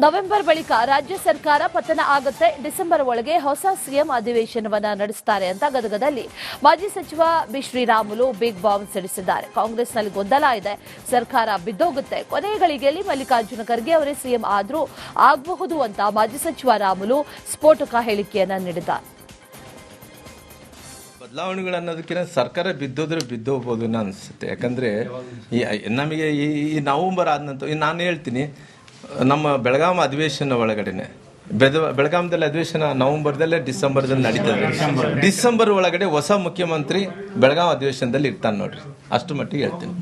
November ಬಳಿಕ ರಾಜ್ಯ ಸರ್ಕಾರ ಪತನ ಆಗುತ್ತೆ, ಡಿಸೆಂಬರ್ ಒಳಗೆ ಹೊಸ ಸಿಎಂ ಅಧಿವೇಶನವನ್ನ ನಡೆಸುತ್ತಾರೆ ಅಂತ ಗದಗದಲ್ಲಿ ಮಾಜಿ ಸಚಿವ ಬಿ ಶ್ರೀರಾಮುಲು ಬಿಗ್ ಬಾಂಬ್ ಸಿಡಿಸಿದ್ದಾರೆ. ಕಾಂಗ್ರೆಸ್ನಲ್ಲಿ ಗೊಂದಲ ಇದೆ, ಸರ್ಕಾರ ಬಿದ್ದೋಗುತ್ತೆ, ಕೊನೆಯ ಗಳಿಗೆಯಲ್ಲಿ ಮಲ್ಲಿಕಾರ್ಜುನ ಖರ್ಗೆ ಅವರೇ ಸಿಎಂ ಆದ್ರೂ ಆಗಬಹುದು ಅಂತ ಮಾಜಿ ಸಚಿವ ರಾಮುಲು ಸ್ಫೋಟಕ ಹೇಳಿಕೆಯನ್ನ ನೀಡಿದ್ದಾರೆ. ಬದಲಾವಣೆಗಳನ್ನೋದಕ್ಕಿಂತ ಸರ್ಕಾರ ಬಿದ್ದೋಗ್ಬೋದು ಅನಿಸುತ್ತೆ. ಯಾಕಂದರೆ ನಮಗೆ ಈ ನವಂಬರ್ ಆದ ನಂತರ ನಾನು ಹೇಳ್ತೀನಿ, ನಮ್ಮ ಬೆಳಗಾವಿ ಅಧಿವೇಶನ ಒಳಗಡೆನೆ ಬೆಳಗಾಮದಲ್ಲಿ ಅಧಿವೇಶನ ನವಂಬರ್ದಲ್ಲೇ ಡಿಸೆಂಬರ್ದಲ್ಲಿ ನಡೀತದೆ. ಡಿಸೆಂಬರ್ ಒಳಗಡೆ ಹೊಸ ಮುಖ್ಯಮಂತ್ರಿ ಬೆಳಗಾವಿ ಅಧಿವೇಶನದಲ್ಲಿ ಇರ್ತಾನೆ ನೋಡ್ರಿ, ಅಷ್ಟು ಮಟ್ಟಿಗೆ ಹೇಳ್ತೀನಿ.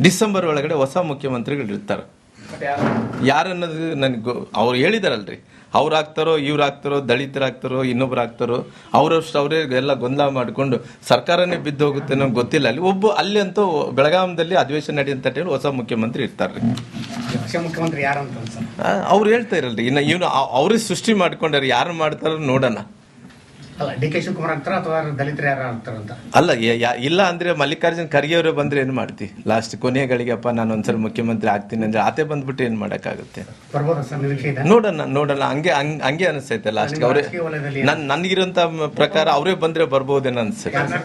ಡಿಸೆಂಬರ್ ಒಳಗಡೆ ಹೊಸ ಮುಖ್ಯಮಂತ್ರಿಗಳು ಇರ್ತಾರೆ. ಯಾರನ್ನೋದು ನನಗೆ ಅವ್ರು ಹೇಳಿದಾರಲ್ರಿ, ಅವ್ರು ಆಗ್ತಾರೋ ಇವ್ರು ಆಗ್ತಾರೋ ದಲಿತರಾಗ್ತಾರೋ ಇನ್ನೊಬ್ರು ಆಗ್ತಾರೋ ಅವರಷ್ಟು ಅವರೇ ಎಲ್ಲ ಗೊಂದಲ ಮಾಡಿಕೊಂಡು ಸರ್ಕಾರನೇ ಬಿದ್ದು ಹೋಗುತ್ತೆ ನಮ್ಗೆ ಗೊತ್ತಿಲ್ಲ. ಅಲ್ಲಿ ಅಂತೂ ಬೆಳಗಾಮದಲ್ಲಿ ಅಧಿವೇಶನ ನಡಿ ಅಂತ ಹೇಳಿ ಹೊಸ ಮುಖ್ಯಮಂತ್ರಿ ಇರ್ತಾರ್ರಿ. ಮುಖ್ಯಮಂತ್ರಿ ಯಾರು ಅವ್ರು ಹೇಳ್ತಾ ಇರಲ್ರಿ, ಇನ್ನು ಇವನು ಅವ್ರಿಗೆ ಸೃಷ್ಟಿ ಮಾಡ್ಕೊಂಡಾರ, ಯಾರು ಮಾಡ್ತಾರೋ ನೋಡೋಣ. ಡಿ ಕೆ ಶಿವಕುಮಾರ್ ಆಗ್ತಾರ ಅಥವಾ ದಲಿತರು ಯಾರು ಆಗ್ತಾರಂತ ಅಲ್ಲ, ಇಲ್ಲ ಅಂದ್ರೆ ಮಲ್ಲಿಕಾರ್ಜುನ್ ಖರ್ಗೆ ಅವರೇ ಬಂದ್ರೆ ಏನ್ ಮಾಡ್ತಿ? ಲಾಸ್ಟ್ ಕೊನೆಗಳಿಗಪ್ಪ ನಾನು ಒಂದ್ಸಲ ಮುಖ್ಯಮಂತ್ರಿ ಆಗ್ತೀನಿ ಅಂದ್ರೆ ಆತೆ ಬಂದ್ಬಿಟ್ಟು ಏನ್ ಮಾಡಕ್ಕಾಗುತ್ತೆ? ನೋಡೋಣ. ಹಂಗೆ ಅನಿಸ್ತೈತೆ ಲಾಸ್ಟ್ ಅವ್ರೆ. ನನ್ಗಿರೋಂತ ಪ್ರಕಾರ ಅವರೇ ಬಂದ್ರೆ ಬರ್ಬೋದೇನೋ ಅನ್ಸುತ್ತೆ.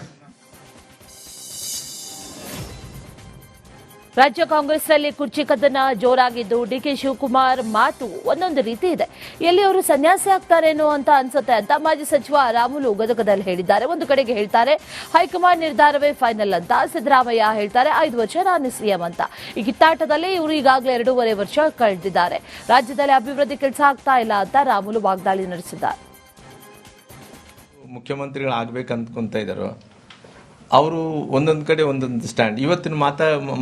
ರಾಜ್ಯ ಕಾಂಗ್ರೆಸ್ನಲ್ಲಿ ಕುರ್ಚಿ ಕದನ ಜೋರಾಗಿದ್ದು ಡಿಕೆ ಶಿವಕುಮಾರ್ ಮಾತು ಒಂದೊಂದು ರೀತಿ ಇದೆ. ಎಲ್ಲಿ ಅವರು ಸನ್ಯಾಸಿ ಆಗ್ತಾರೇನೋ ಅಂತ ಅನ್ಸುತ್ತೆ ಅಂತ ಮಾಜಿ ಸಚಿವ ರಾಮುಲು ಗದಗದಲ್ಲಿ ಹೇಳಿದ್ದಾರೆ. ಒಂದು ಕಡೆಗೆ ಹೇಳ್ತಾರೆ ಹೈಕಮಾಂಡ್ ನಿರ್ಧಾರವೇ ಫೈನಲ್ ಅಂತ, ಸಿದ್ದರಾಮಯ್ಯ ಹೇಳ್ತಾರೆ 5 ವರ್ಷ ನಾನು ಸಿಎಂ ಅಂತ. ಈ ಕಿತ್ತಾಟದಲ್ಲಿ ಇವರು ಈಗಾಗಲೇ 2.5 ವರ್ಷ ಕಳೆದಿದ್ದಾರೆ. ರಾಜ್ಯದಲ್ಲಿ ಅಭಿವೃದ್ಧಿ ಕೆಲಸ ಆಗ್ತಾ ಇಲ್ಲ ಅಂತ ರಾಮುಲು ವಾಗ್ದಾಳಿ ನಡೆಸಿದ್ದಾರೆ. ಮುಖ್ಯಮಂತ್ರಿಗಳು ಆಗ್ಬೇಕಂತ ಇದ್ದಾರೋ ಅವರು ಒಂದೊಂದು ಕಡೆ ಒಂದೊಂದು ಸ್ಟ್ಯಾಂಡ್. ಇವತ್ತಿನ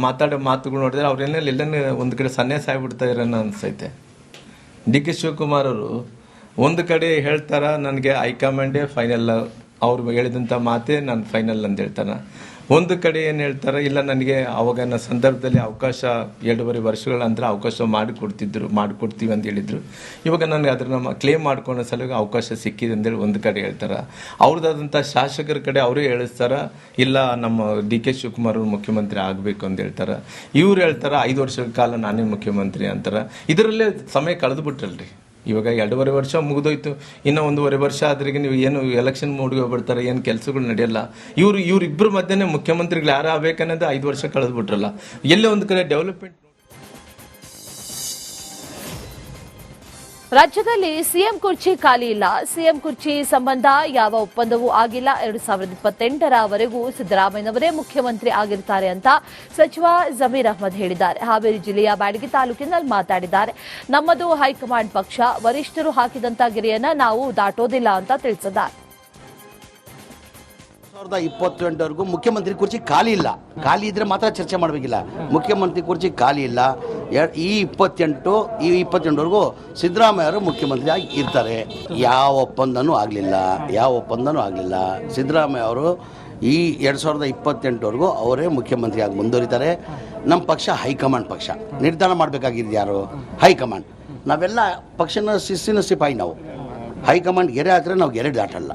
ಮಾತಾಡೋ ಮಾತುಗಳು ನೋಡಿದ್ರೆ ಅವ್ರೇನಲ್ಲಿ ಎಲ್ಲನೇ ಒಂದು ಕಡೆ ಸನ್ಯಾಸ ಆಗಿಬಿಡ್ತಾ ಇರೋಣ ಅನಿಸ್ತೈತೆ. ಡಿ ಕೆ ಶಿವಕುಮಾರ್ ಅವರು ಒಂದು ಕಡೆ ಹೇಳ್ತಾರ ನನಗೆ ಹೈಕಮಾಂಡೇ ಫೈನಲ್, ಅವ್ರು ಹೇಳಿದಂಥ ಮಾತೇ ನಾನು ಫೈನಲ್ ಅಂತ ಹೇಳ್ತಾನೆ. ಒಂದು ಕಡೆ ಏನು ಹೇಳ್ತಾರೆ, ಇಲ್ಲ ನನಗೆ ಅವಾಗ ಸಂದರ್ಭದಲ್ಲಿ ಅವಕಾಶ 2.5 ವರ್ಷಗಳ ನಂತರ ಅವಕಾಶ ಮಾಡಿಕೊಡ್ತೀವಿ ಅಂತ ಹೇಳಿದ್ರು. ಇವಾಗ ನನಗೆ ಅದನ್ನು ಕ್ಲೇಮ್ ಮಾಡ್ಕೊಳ್ಳೋ ಸಲುವಾಗಿ ಅವಕಾಶ ಸಿಕ್ಕಿದೆ ಅಂತೇಳಿ ಒಂದು ಕಡೆ ಹೇಳ್ತಾರೆ. ಅವ್ರದ್ದಾದಂಥ ಶಾಸಕರ ಕಡೆ ಅವರೇ ಹೇಳಿಸ್ತಾರ, ಇಲ್ಲ ನಮ್ಮ ಡಿ ಕೆ ಶಿವಕುಮಾರ್ ಅವರು ಮುಖ್ಯಮಂತ್ರಿ ಆಗಬೇಕು ಅಂತ ಹೇಳ್ತಾರೆ. ಇವ್ರು ಹೇಳ್ತಾರೆ 5 ವರ್ಷಗಳ ಕಾಲ ನಾನೇ ಮುಖ್ಯಮಂತ್ರಿ ಅಂತಾರೆ. ಇದರಲ್ಲೇ ಸಮಯ ಕಳೆದುಬಿಟ್ರಲ್ರಿ. ಇವಾಗ 2.5 ವರ್ಷ ಮುಗಿದೋಯ್ತು, ಇನ್ನೂ 1.5 ವರ್ಷ ಆದ್ರಿಗೆ ನೀವು ಏನು ಎಲೆಕ್ಷನ್ ಮೂಡ್ಗೆ ಹೋಗ್ಬಿಡ್ತಾರೆ, ಏನು ಕೆಲಸಗಳು ನಡೆಯಲ್ಲ. ಇವರಿಬ್ಬರ ಮಧ್ಯೆ ಮುಖ್ಯಮಂತ್ರಿಗಳು ಯಾರು ಆಗ್ಬೇಕನ್ನೋದು 5 ವರ್ಷ ಕಳೆದ್ಬಿಟ್ರಲ್ಲ. ಎಲ್ಲೇ ಒಂದು ಕಡೆ ಡೆವಲಪ್ಮೆಂಟ್. ರಾಜ್ಯದಲ್ಲಿ ಸಿಎಂ ಕುರ್ಚಿ ಖಾಲಿ ಇಲ್ಲ. ಸಿಎಂ ಕುರ್ಚಿ ಸಂಬಂಧ ಯಾವ ಒಪ್ಪಂದವೂ ಆಗಿಲ್ಲ. 2028ರವರೆಗೂ ಸಿದ್ದರಾಮಯ್ಯನವರೇ ಮುಖ್ಯಮಂತ್ರಿ ಆಗಿರ್ತಾರೆ ಅಂತ ಸಚಿವ ಜಮೀರ್ ಅಹ್ಮದ್ ಹೇಳಿದ್ದಾರೆ. ಹಾವೇರಿ ಜಿಲ್ಲೆಯ ಬ್ಯಾಡಗಿ ತಾಲೂಕಿನಲ್ಲಿ ಮಾತಾಡಿದ್ದಾರೆ. ನಮ್ಮದು ಹೈಕಮಾಂಡ್ ಪಕ್ಷ, ವರಿಷ್ಠರು ಹಾಕಿದಂತ ಗಿರಿಯನ್ನ ನಾವು ದಾಟೋದಿಲ್ಲ ಅಂತ ತಿಳಿಸಿದ್ದಾರೆ. 2028ವರೆಗೂ ಮುಖ್ಯಮಂತ್ರಿ ಕುರ್ಚಿ ಖಾಲಿ ಇಲ್ಲ. ಖಾಲಿ ಇದ್ರೆ ಮಾತ್ರ ಚರ್ಚೆ ಮಾಡಬೇಕಿಲ್ಲ. ಮುಖ್ಯಮಂತ್ರಿ ಕುರ್ಚಿ ಖಾಲಿ ಇಲ್ಲ. ಈ 28ವರೆಗೂ ಸಿದ್ದರಾಮಯ್ಯ ಅವರು ಮುಖ್ಯಮಂತ್ರಿ ಆಗಿ ಇರ್ತಾರೆ. ಯಾವ ಒಪ್ಪಂದನೂ ಆಗಲಿಲ್ಲ. ಸಿದ್ದರಾಮಯ್ಯ ಅವರು ಈ 2028ವರೆಗೂ ಅವರೇ ಮುಖ್ಯಮಂತ್ರಿ ಆಗಿ ಮುಂದುವರಿತಾರೆ. ನಮ್ಮ ಪಕ್ಷ ಹೈಕಮಾಂಡ್ ಪಕ್ಷ, ನಿರ್ಧಾರ ಮಾಡಬೇಕಾಗಿದ್ದು ಯಾರು? ಹೈಕಮಾಂಡ್. ನಾವೆಲ್ಲ ಪಕ್ಷನ ಶಿಸ್ತಿನ ಸಿಪಾಯಿ. ನಾವು ಹೈಕಮಾಂಡ್ ಗೆರೆ ಹಾಕಿದ್ರೆ ನಾವು ಗೆರೆ ದಾಟಲ್ಲ.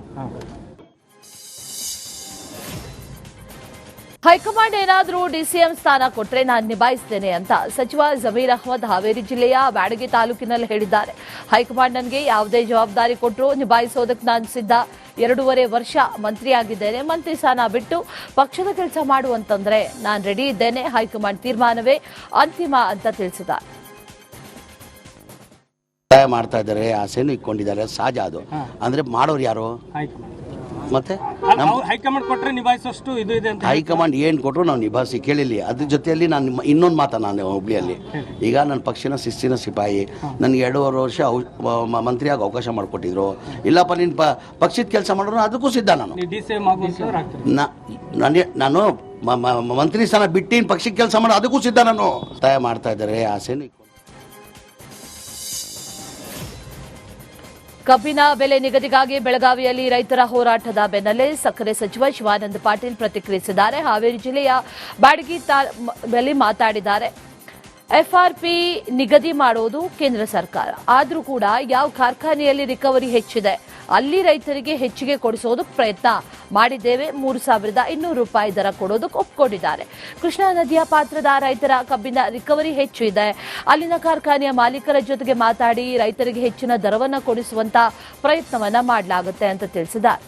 ಹೈಕಮಾಂಡ್ ಏನಾದರೂ ಡಿಸಿಎಂ ಸ್ಥಾನ ಕೊಟ್ಟರೆ ನಾನು ನಿಭಾಯಿಸ್ತೇನೆ ಅಂತ ಸಚಿವ ಜಮೀರ್ ಅಹ್ಮದ್ ಹಾವೇರಿ ಜಿಲ್ಲೆಯ ಬ್ಯಾಡಗಿ ತಾಲೂಕಿನಲ್ಲಿ ಹೇಳಿದ್ದಾರೆ. ಹೈಕಮಾಂಡ್ ನನಗೆ ಯಾವುದೇ ಜವಾಬ್ದಾರಿ ಕೊಟ್ಟರು ನಿಭಾಯಿಸೋದಕ್ಕೆ ನಾನು ಸಿದ್ಧ. 2.5 ವರ್ಷ ಮಂತ್ರಿಯಾಗಿದ್ದೇನೆ. ಮಂತ್ರಿ ಸ್ಥಾನ ಬಿಟ್ಟು ಪಕ್ಷದ ಕೆಲಸ ಮಾಡುವಂತಂದ್ರೆ ನಾನು ರೆಡಿ ಇದ್ದೇನೆ. ಹೈಕಮಾಂಡ್ ತೀರ್ಮಾನವೇ ಅಂತಿಮ ಅಂತ ತಿಳಿಸಿದ್ದಾರೆ. ಮಾಡ್ತಾ ಇದ್ದಾರೆ, ಆಸೆನೂ ಇಟ್ಕೊಂಡಿದ್ದಾರೆ, ಸಹಜ ಅದು. ಅಂದ್ರೆ ಮಾಡೋರು ಯಾರು? ಮತ್ತೆ ಹೈಕಮಾಂಡ್ ಕೊಟ್ಟರೆ ನಿಭಾಯಿಸೋಷ್ಟು ಇದು ಇದೆ ಅಂತ. ಹೈಕಮಾಂಡ್ ಏನು ಕೊಟ್ಟರು ನಾವು ನಿಭಾಯಿಸಿ ಕೇಳಿಲ್ಲ. ಅದ್ರ ಜೊತೆಯಲ್ಲಿ ನಾನು ಇನ್ನೊಂದು ಮಾತಾ, ನಾನು ಹುಬ್ಳಿಯಲ್ಲಿ ಈಗ ನನ್ನ ಪಕ್ಷನ ಶಿಸ್ತಿನ ಸಿಪಾಯಿ. ನನಗೆ 2.5 ವರ್ಷ ಮಂತ್ರಿಯಾಗಿ ಅವಕಾಶ ಮಾಡಿಕೊಟ್ಟಿದ್ರು. ಇಲ್ಲಪ್ಪ ನೀನು ಪಕ್ಷದ ಕೆಲಸ ಮಾಡೋರು ಅದಕ್ಕೂ ಸಿದ್ಧ. ನಾನು ಮಂತ್ರಿ ಸ್ಥಾನ ಬಿಟ್ಟು ಪಕ್ಷಕ್ಕೆ ಕೆಲಸ ಮಾಡೋ ಅದಕ್ಕೂ ಸಿದ್ಧ. ನಾನು ಒತ್ತಾಯ ಮಾಡ್ತಾ ಇದ್ದಾರೆ, ಆಸೆನೂ. ಕಬ್ಬಿನ ಬೆಲೆ ನಿಗದಿಗಾಗಿ ಬೆಳಗಾವಿಯಲ್ಲಿ ರೈತರ ಹೋರಾಟದ ಬೆನ್ನಲ್ಲೇ ಸಕ್ಕರೆ ಸಚಿವ ಶಿವಾನಂದ ಪಾಟೀಲ್ ಪ್ರತಿಕ್ರಿಯಿಸಿದ್ದಾರೆ. ಹಾವೇರಿ ಜಿಲ್ಲೆಯ ಬ್ಯಾಡಗಿ ಬಳಿ ಮಾತಾಡಿದ್ದಾರೆ. ಎಫ್ಆರ್ಪಿ ನಿಗದಿ ಮಾಡೋದು ಕೇಂದ್ರ ಸರ್ಕಾರ, ಆದರೂ ಕೂಡ ಯಾವ ಕಾರ್ಖಾನೆಯಲ್ಲಿ ರಿಕವರಿ ಹೆಚ್ಚಿದೆ ಅಲ್ಲಿ ರೈತರಿಗೆ ಹೆಚ್ಚಿಗೆ ಕೊಡಿಸೋದಕ್ಕೆ ಪ್ರಯತ್ನ ಮಾಡಿದ್ದೇವೆ. 3,200 ರೂಪಾಯಿ ದರ ಕೊಡೋದಕ್ಕೆ ಒಪ್ಕೊಂಡಿದ್ದಾರೆ. ಕೃಷ್ಣಾ ನದಿಯ ಪಾತ್ರದ ರೈತರ ಕಬ್ಬಿನ ರಿಕವರಿ ಹೆಚ್ಚು ಇದೆ. ಅಲ್ಲಿನ ಕಾರ್ಖಾನೆಯ ಮಾಲೀಕರ ಜೊತೆಗೆ ಮಾತಾಡಿ ರೈತರಿಗೆ ಹೆಚ್ಚಿನ ದರವನ್ನು ಕೊಡಿಸುವಂತ ಪ್ರಯತ್ನವನ್ನ ಮಾಡಲಾಗುತ್ತೆ ಅಂತ ತಿಳಿಸಿದ್ದಾರೆ.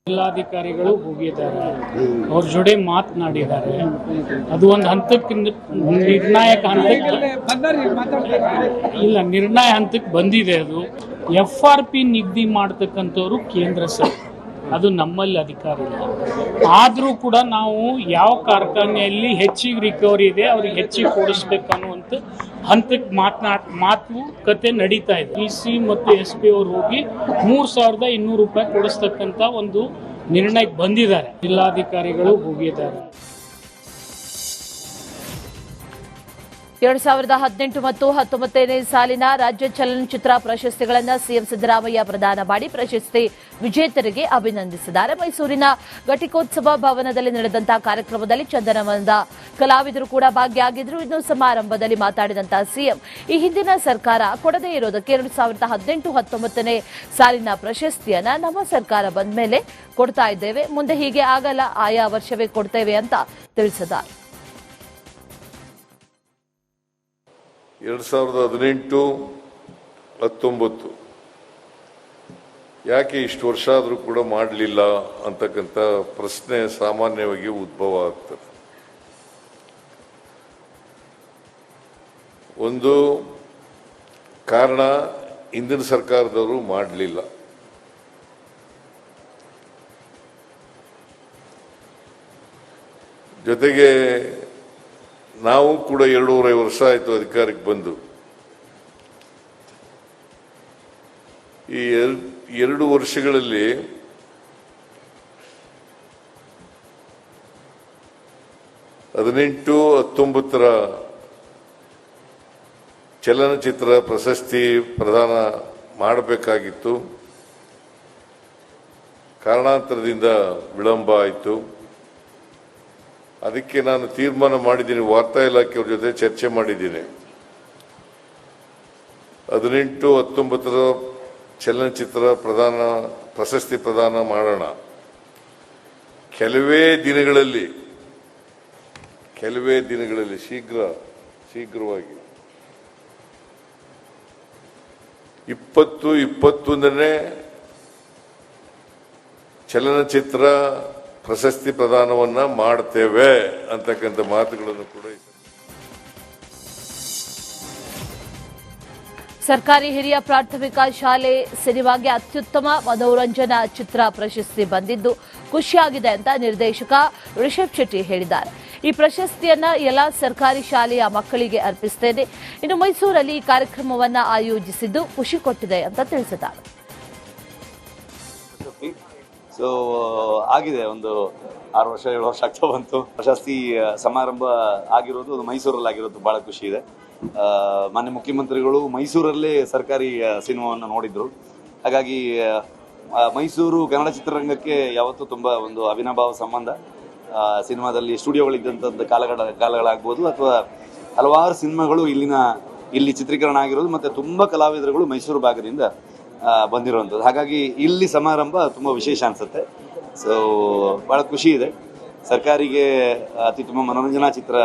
ಜಿಲ್ಲಾಧಿಕಾರಿಗಳು ಹೋಗಿದ್ದಾರೆ, ಅವ್ರ ಜೊತೆ ಮಾತನಾಡಿದ್ದಾರೆ. ಅದು ಒಂದು ಹಂತಕ್ಕೆ ನಿರ್ಣಾಯಕ ಹಂತಕ್ಕೆ ಬಂದಿದೆ. ಅದು FRP ನಿಗದಿ ಮಾಡ್ತಕ್ಕಂಥವ್ರು ಕೇಂದ್ರ ಸರ್ಕಾರ, ಅದು ನಮ್ಮಲ್ಲಿ ಅಧಿಕಾರ ಇಲ್ಲ. ಆದರೂ ಕೂಡ ನಾವು ಯಾವ ಕಾರ್ಖಾನೆಯಲ್ಲಿ ಹೆಚ್ಚಿಗೆ ರಿಕವರಿ ಇದೆ ಅವ್ರಿಗೆ ಹೆಚ್ಚಿಗೆ ಕೊಡಿಸ್ಬೇಕು ಅನ್ನುವಂಥ ಹಂತಕ್ಕೆ ಮಾತುಕತೆ ನಡೀತಾ ಇದೆ. PC ಮತ್ತು SP ಅವರು ಹೋಗಿ 3,200 ರೂಪಾಯಿ ಕೊಡಿಸ್ತಕ್ಕಂಥ ಒಂದು ನಿರ್ಣಯಕ್ಕೆ ಬಂದಿದ್ದಾರೆ. ಜಿಲ್ಲಾಧಿಕಾರಿಗಳು ಹೋಗಿದ್ದಾರೆ. 2018 ಮತ್ತು 19ನೇ ಸಾಲಿನ ರಾಜ್ಯ ಚಲನಚಿತ್ರ ಪ್ರಶಸ್ತಿಗಳನ್ನು ಸಿಎಂ ಸಿದ್ದರಾಮಯ್ಯ ಪ್ರದಾನ ಮಾಡಿ ಪ್ರಶಸ್ತಿ ವಿಜೇತರಿಗೆ ಅಭಿನಂದಿಸಿದ್ದಾರೆ. ಮೈಸೂರಿನ ಘಟಿಕೋತ್ಸವ ಭವನದಲ್ಲಿ ನಡೆದಂತಹ ಕಾರ್ಯಕ್ರಮದಲ್ಲಿ ಚಂದನವನದ ಕಲಾವಿದರು ಕೂಡ ಭಾಗಿಯಾಗಿದ್ದರು. ಇನ್ನು ಸಮಾರಂಭದಲ್ಲಿ ಮಾತನಾಡಿದಂತಹ ಸಿಎಂ, ಈ ಹಿಂದಿನ ಸರ್ಕಾರ ಕೊಡದೇ ಇರೋದಕ್ಕೆ 2018-19ನೇ ಸಾಲಿನ ಪ್ರಶಸ್ತಿಯನ್ನ ನಮ್ಮ ಸರ್ಕಾರ ಬಂದ ಮೇಲೆ ಕೊಡ್ತಾ ಇದ್ದೇವೆ. ಮುಂದೆ ಹೀಗೆ ಆಗಲ್ಲ, ಆಯಾ ವರ್ಷವೇ ಕೊಡ್ತೇವೆ ಅಂತ ತಿಳಿಸಿದ್ದಾರೆ. 2018-19 ಯಾಕೆ ಇಷ್ಟು ವರ್ಷ ಆದರೂ ಕೂಡ ಮಾಡಲಿಲ್ಲ ಅಂತಕ್ಕಂಥ ಪ್ರಶ್ನೆ ಸಾಮಾನ್ಯವಾಗಿ ಉದ್ಭವ ಆಗ್ತದೆ. ಒಂದು ಕಾರಣ, ಹಿಂದಿನ ಸರ್ಕಾರದವರು ಮಾಡಲಿಲ್ಲ. ಜೊತೆಗೆ ನಾವು ಕೂಡ 2.5 ವರ್ಷ ಆಯಿತು ಅಧಿಕಾರಕ್ಕೆ ಬಂದು. ಈ 2 ವರ್ಷಗಳಲ್ಲಿ ಹದಿನೆಂಟು 19 ಚಲನಚಿತ್ರ ಪ್ರಶಸ್ತಿ ಪ್ರದಾನ ಮಾಡಬೇಕಾಗಿತ್ತು. ಕಾರಣಾಂತರದಿಂದ ವಿಳಂಬ ಆಯಿತು. ಅದಕ್ಕೆ ನಾನು ತೀರ್ಮಾನ ಮಾಡಿದ್ದೀನಿ, ವಾರ್ತಾ ಇಲಾಖೆಯವ್ರ ಜೊತೆ ಚರ್ಚೆ ಮಾಡಿದ್ದೀನಿ. 18-19 ಚಲನಚಿತ್ರ ಪ್ರಶಸ್ತಿ ಪ್ರದಾನ ಮಾಡೋಣ. ಕೆಲವೇ ದಿನಗಳಲ್ಲಿ ಶೀಘ್ರವಾಗಿ 20-21ನೇ ಚಲನಚಿತ್ರ ಪ್ರಶಸ್ತಿ ಪ್ರದಾನವನ್ನ ಮಾಡ್ತೇವೆ ಅಂತಕ್ಕಂಥ ಮಾತುಗಳನ್ನು ಕೂಡ. ಸರ್ಕಾರಿ ಹಿರಿಯ ಪ್ರಾಥಮಿಕ ಶಾಲೆ ಸಿನಿಮಾಗೆ ಅತ್ಯುತ್ತಮ ಮನೋರಂಜನಾ ಚಿತ್ರ ಪ್ರಶಸ್ತಿ ಬಂದಿದ್ದು ಖುಷಿಯಾಗಿದೆ ಅಂತ ನಿರ್ದೇಶಕ ರಿಷಬ್ ಶೆಟ್ಟಿ ಹೇಳಿದ್ದಾರೆ. ಈ ಪ್ರಶಸ್ತಿಯನ್ನ ಎಲ್ಲ ಸರ್ಕಾರಿ ಶಾಲೆಯ ಮಕ್ಕಳಿಗೆ ಅರ್ಪಿಸುತ್ತೇನೆ. ಇನ್ನು ಮೈಸೂರಲ್ಲಿ ಈ ಕಾರ್ಯಕ್ರಮವನ್ನು ಆಯೋಜಿಸಿದ್ದು ಖುಷಿ ಕೊಟ್ಟಿದೆ ಅಂತ ತಿಳಿಸಿದ್ದಾರೆ. ಸೊ ಆಗಿದೆ, ಒಂದು 6 ವರ್ಷ 7 ವರ್ಷ ಆಗ್ತಾ ಬಂತು. ಪ್ರಶಸ್ತಿ ಸಮಾರಂಭ ಆಗಿರೋದು ಅದು ಮೈಸೂರಲ್ಲಿ ಆಗಿರೋದು ಬಹಳ ಖುಷಿ ಇದೆ. ಮಾನ್ಯ ಮುಖ್ಯಮಂತ್ರಿಗಳು ಮೈಸೂರಲ್ಲೇ ಸರ್ಕಾರಿ ಸಿನಿಮಾವನ್ನು ನೋಡಿದ್ರು. ಹಾಗಾಗಿ ಮೈಸೂರು ಕನ್ನಡ ಚಿತ್ರರಂಗಕ್ಕೆ ಯಾವತ್ತೂ ತುಂಬಾ ಒಂದು ಅವಿನಾಭಾವ ಸಂಬಂಧ. ಸಿನಿಮಾದಲ್ಲಿ ಸ್ಟುಡಿಯೋಗಳಿದ್ದಂಥದ್ದು ಕಾಲಗಳಾಗ್ಬೋದು ಅಥವಾ ಹಲವಾರು ಸಿನಿಮಾಗಳು ಇಲ್ಲಿ ಚಿತ್ರೀಕರಣ ಆಗಿರೋದು, ಮತ್ತೆ ತುಂಬಾ ಕಲಾವಿದರುಗಳು ಮೈಸೂರು ಭಾಗದಿಂದ ಬಂದಿರುವಂಥದ್ದು. ಹಾಗಾಗಿ ಇಲ್ಲಿ ಸಮಾರಂಭ ತುಂಬಾ ವಿಶೇಷ ಅನ್ಸುತ್ತೆ. ಸೊ ಬಹಳ ಖುಷಿ ಇದೆ. ಸರ್ಕಾರಿಗೆ ಅತ್ಯುತ್ತಮ ಮನೋರಂಜನಾ ಚಿತ್ರ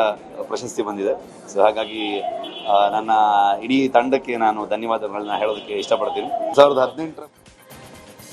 ಪ್ರಶಸ್ತಿ ಬಂದಿದೆ. ಸೊ ಹಾಗಾಗಿ ನನ್ನ ಇಡೀ ತಂಡಕ್ಕೆ ನಾನು ಧನ್ಯವಾದಗಳನ್ನ ಹೇಳೋದಕ್ಕೆ ಇಷ್ಟಪಡ್ತೀನಿ. 2018